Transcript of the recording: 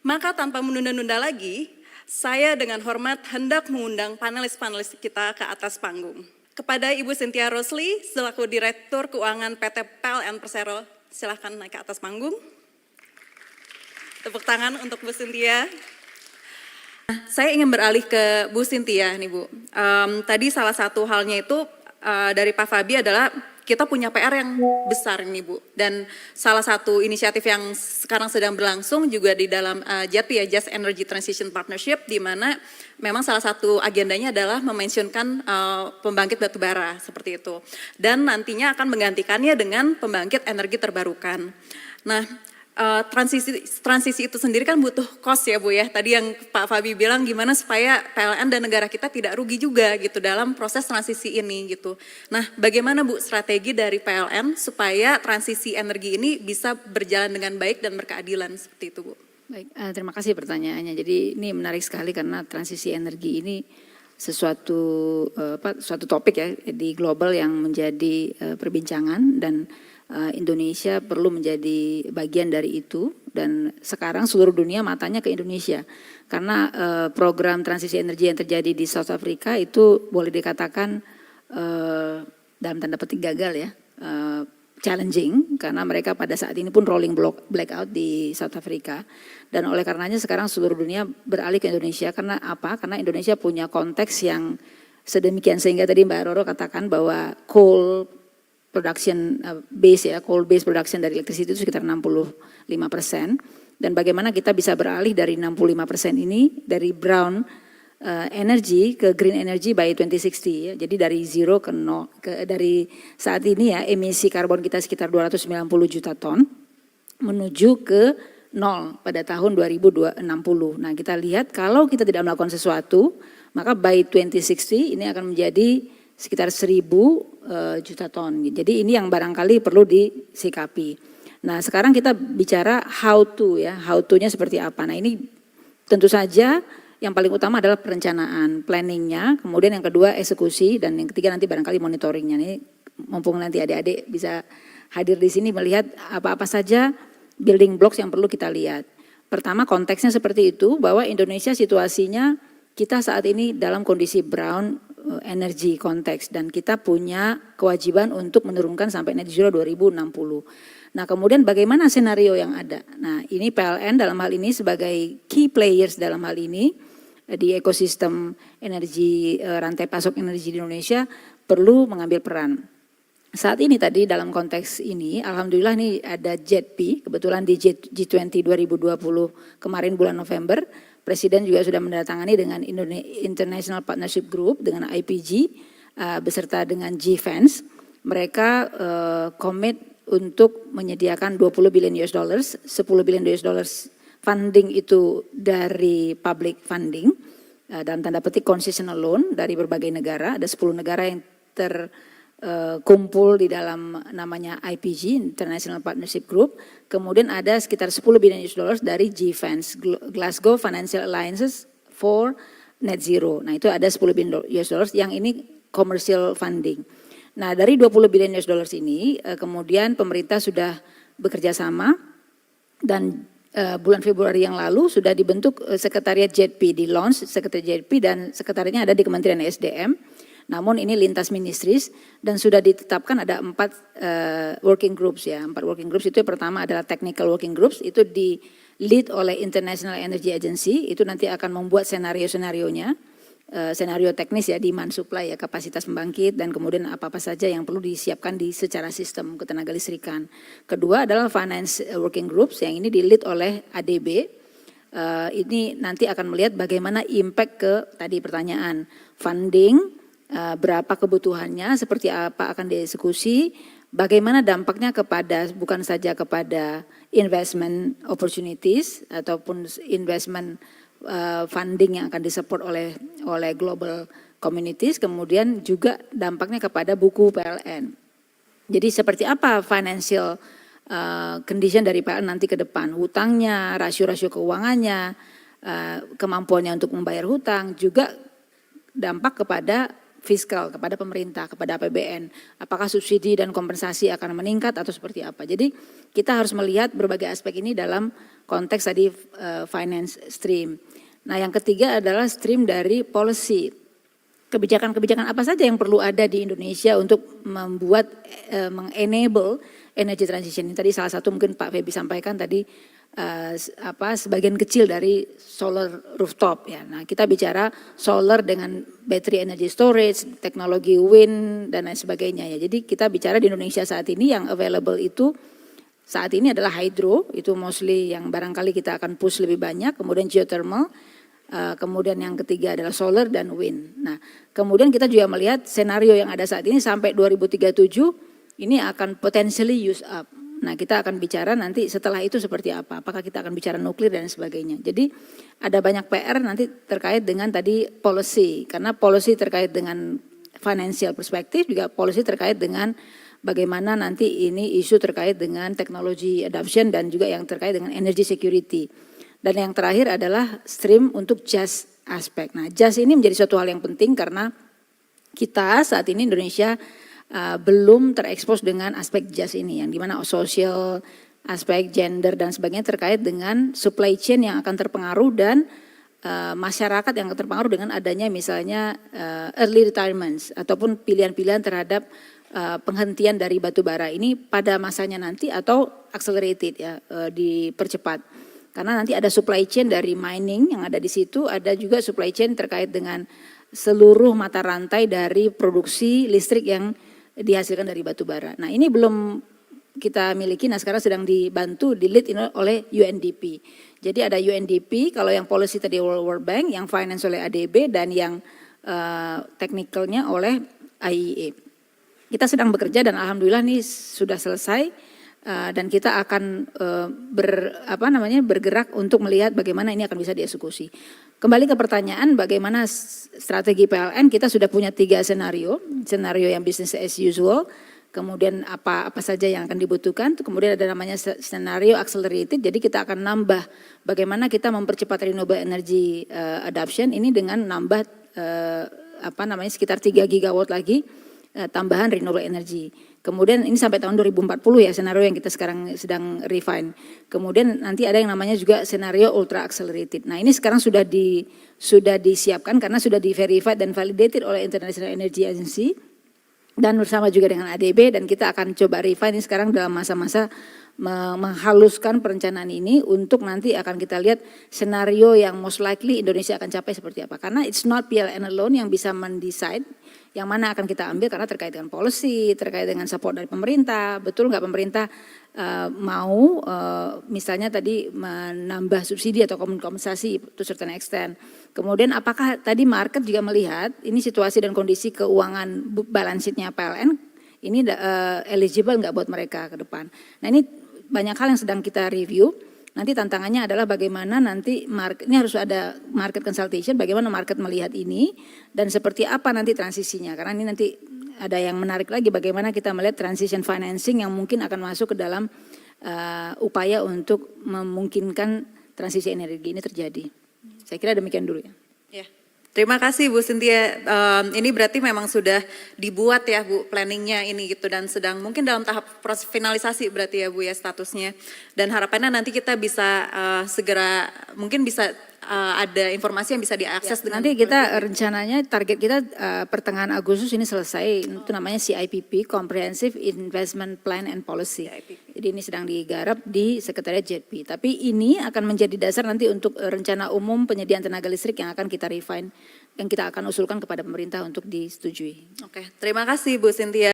Maka tanpa menunda-nunda lagi, saya dengan hormat hendak mengundang panelis-panelis kita ke atas panggung. Kepada Ibu Cynthia Rosli, selaku Direktur Keuangan PT PLN Persero, silakan naik ke atas panggung. Tepuk tangan untuk Bu Cynthia. Saya ingin beralih ke Bu Cynthia nih Bu. Tadi salah satu halnya itu dari Pak Fabi adalah kita punya PR yang besar ini Bu. Dan salah satu inisiatif yang sekarang sedang berlangsung juga di dalam JETP ya, Just Energy Transition Partnership, di mana memang salah satu agendanya adalah memensiunkan pembangkit batubara seperti itu. Dan nantinya akan menggantikannya dengan pembangkit energi terbarukan. Nah, transisi itu sendiri kan butuh cost ya Bu ya. Tadi yang Pak Fabi bilang gimana supaya PLN dan negara kita tidak rugi juga gitu dalam proses transisi ini gitu. Nah, bagaimana Bu strategi dari PLN supaya transisi energi ini bisa berjalan dengan baik dan berkeadilan seperti itu Bu? Baik, terima kasih pertanyaannya. Jadi ini menarik sekali karena transisi energi ini suatu topik ya di global yang menjadi perbincangan dan Indonesia perlu menjadi bagian dari itu, dan sekarang seluruh dunia matanya ke Indonesia karena program transisi energi yang terjadi di South Africa itu boleh dikatakan dalam tanda petik gagal ya, challenging karena mereka pada saat ini pun rolling blackout di South Africa, dan oleh karenanya sekarang seluruh dunia beralih ke Indonesia. Karena apa? Karena Indonesia punya konteks yang sedemikian sehingga tadi Mbak Roro katakan bahwa coal production base ya, coal base production dari electricity itu sekitar 65%, dan bagaimana kita bisa beralih dari 65% ini dari brown energy ke green energy by 2060 ya. Jadi dari zero ke nol, dari saat ini ya emisi karbon kita sekitar 290 juta ton menuju ke nol pada tahun 2060. Nah, kita lihat kalau kita tidak melakukan sesuatu, maka by 2060 ini akan menjadi sekitar 1000 juta ton. Jadi ini yang barangkali perlu disikapi. Nah, sekarang kita bicara how to ya, how to-nya seperti apa. Nah, ini tentu saja yang paling utama adalah perencanaan, planningnya, kemudian yang kedua eksekusi, dan yang ketiga nanti barangkali monitoringnya. Ini mumpung nanti adik-adik bisa hadir di sini melihat apa-apa saja building blocks yang perlu kita lihat. Pertama, konteksnya seperti itu, bahwa Indonesia situasinya kita saat ini dalam kondisi brown energy konteks, dan kita punya kewajiban untuk menurunkan sampai net zero 2060. Nah, kemudian bagaimana senario yang ada? Nah, ini PLN dalam hal ini sebagai key players dalam hal ini di ekosistem energi, rantai pasok energi di Indonesia perlu mengambil peran. Saat ini tadi dalam konteks ini, alhamdulillah nih ada JETP, kebetulan di G20 2020 kemarin bulan November, Presiden juga sudah mendatangani dengan International Partnership Group, dengan IPG, beserta dengan G-Fans. Mereka komit untuk menyediakan 20 billion US dollars, 10 billion US dollars funding itu dari public funding, dalam tanda petik concessional loan dari berbagai negara, ada 10 negara yang kumpul di dalam namanya IPG, International Partnership Group. Kemudian ada sekitar 10 billion US dollars dari G-Fans, Glasgow Financial Alliances for Net Zero. Nah, itu ada 10 billion US dollars yang ini commercial funding. Nah, dari 20 billion US dollars ini kemudian pemerintah sudah bekerja sama, dan bulan Februari yang lalu sudah dibentuk sekretariat JETP, di launch sekretariat JETP, dan sekretariatnya ada di Kementerian SDM. Namun ini lintas ministries, dan sudah ditetapkan ada 4 working groups ya. 4 working groups itu pertama adalah technical working groups, itu di lead oleh International Energy Agency, itu nanti akan membuat senario-senarionya, senario teknis ya, demand supply ya, kapasitas pembangkit, dan kemudian apa-apa saja yang perlu disiapkan di secara sistem ketenaga listrikan. Kedua adalah finance working groups, yang ini di lead oleh ADB. Ini nanti akan melihat bagaimana impact ke tadi pertanyaan funding, berapa kebutuhannya, seperti apa akan dieksekusi, bagaimana dampaknya kepada bukan saja kepada investment opportunities ataupun investment funding yang akan disupport oleh global communities, kemudian juga dampaknya kepada buku PLN. Jadi seperti apa financial condition dari PLN nanti ke depan, hutangnya, rasio-rasio keuangannya, kemampuannya untuk membayar hutang, juga dampak kepada fiskal kepada pemerintah, kepada APBN. Apakah subsidi dan kompensasi akan meningkat atau seperti apa. Jadi kita harus melihat berbagai aspek ini dalam konteks tadi finance stream. Nah yang ketiga adalah stream dari policy. Kebijakan-kebijakan apa saja yang perlu ada di Indonesia untuk membuat, mengenable energy transition. Ini tadi salah satu mungkin Pak Feby sampaikan tadi, sebagian kecil dari solar rooftop ya. Nah, kita bicara solar dengan battery energy storage, teknologi wind dan lain sebagainya ya. Jadi kita bicara di Indonesia saat ini yang available itu saat ini adalah hydro, itu mostly yang barangkali kita akan push lebih banyak, kemudian geothermal, kemudian yang ketiga adalah solar dan wind. Nah, kemudian kita juga melihat senario yang ada saat ini sampai 2037 ini akan potentially use up. Nah kita akan bicara nanti setelah itu seperti apa, apakah kita akan bicara nuklir dan sebagainya. Jadi ada banyak PR nanti terkait dengan tadi policy, karena policy terkait dengan financial perspektif, juga policy terkait dengan bagaimana nanti ini isu terkait dengan teknologi adoption dan juga yang terkait dengan energy security. Dan yang terakhir adalah stream untuk just aspek. Nah just ini menjadi suatu hal yang penting karena kita saat ini Indonesia belum terekspos dengan aspek just ini yang dimana social, aspek gender dan sebagainya terkait dengan supply chain yang akan terpengaruh dan masyarakat yang akan terpengaruh dengan adanya misalnya early retirements ataupun pilihan-pilihan terhadap penghentian dari batu bara ini pada masanya nanti atau accelerated ya, dipercepat. Karena nanti ada supply chain dari mining yang ada di situ, ada juga supply chain terkait dengan seluruh mata rantai dari produksi listrik yang dihasilkan dari batu bara. Nah ini belum kita miliki, nah sekarang sedang dibantu, di-lead oleh UNDP. Jadi ada UNDP, kalau yang policy tadi World Bank, yang finance oleh ADB, dan yang technicalnya oleh IEA. Kita sedang bekerja dan alhamdulillah ini sudah selesai, dan kita akan bergerak untuk melihat bagaimana ini akan bisa dieksekusi. Kembali ke pertanyaan bagaimana strategi PLN, kita sudah punya 3 senario yang business as usual, kemudian apa saja yang akan dibutuhkan, kemudian ada namanya senario accelerated, jadi kita akan nambah bagaimana kita mempercepat renewable energy adoption ini dengan nambah sekitar 3 gigawatt lagi tambahan renewable energy. Kemudian ini sampai tahun 2040 ya senario yang kita sekarang sedang refine. Kemudian nanti ada yang namanya juga senario ultra accelerated. Nah ini sekarang sudah disiapkan karena sudah di-verified dan validated oleh International Energy Agency dan bersama juga dengan ADB, dan kita akan coba refine ini sekarang dalam masa-masa menghaluskan perencanaan ini untuk nanti akan kita lihat senario yang most likely Indonesia akan capai seperti apa. Karena it's not PLN alone yang bisa mendecide yang mana akan kita ambil karena terkait dengan policy, terkait dengan support dari pemerintah. Betul nggak pemerintah mau misalnya tadi menambah subsidi atau kompensasi to certain extent. Kemudian apakah tadi market juga melihat ini situasi dan kondisi keuangan balance sheet-nya PLN ini eligible nggak buat mereka ke depan. Nah ini banyak hal yang sedang kita review. Nanti tantangannya adalah bagaimana nanti market, ini harus ada market consultation, bagaimana market melihat ini dan seperti apa nanti transisinya. Karena ini nanti ada yang menarik lagi bagaimana kita melihat transition financing yang mungkin akan masuk ke dalam upaya untuk memungkinkan transisi energi ini terjadi. Saya kira demikian dulu ya. Ya. Terima kasih Bu Cynthia. Ini berarti memang sudah dibuat ya Bu planningnya ini gitu dan sedang mungkin dalam tahap proses finalisasi berarti ya Bu ya statusnya. Dan harapannya nanti kita bisa segera mungkin bisa ada informasi yang bisa diakses dengan nanti kita rencananya target kita pertengahan Agustus ini selesai, itu namanya CIPP, Comprehensive Investment Plan and Policy. Jadi ini sedang digarap di Sekretariat JETP. Tapi ini akan menjadi dasar nanti untuk rencana umum penyediaan tenaga listrik yang akan kita refine, yang kita akan usulkan kepada pemerintah untuk disetujui. Oke, terima kasih Bu Cynthia.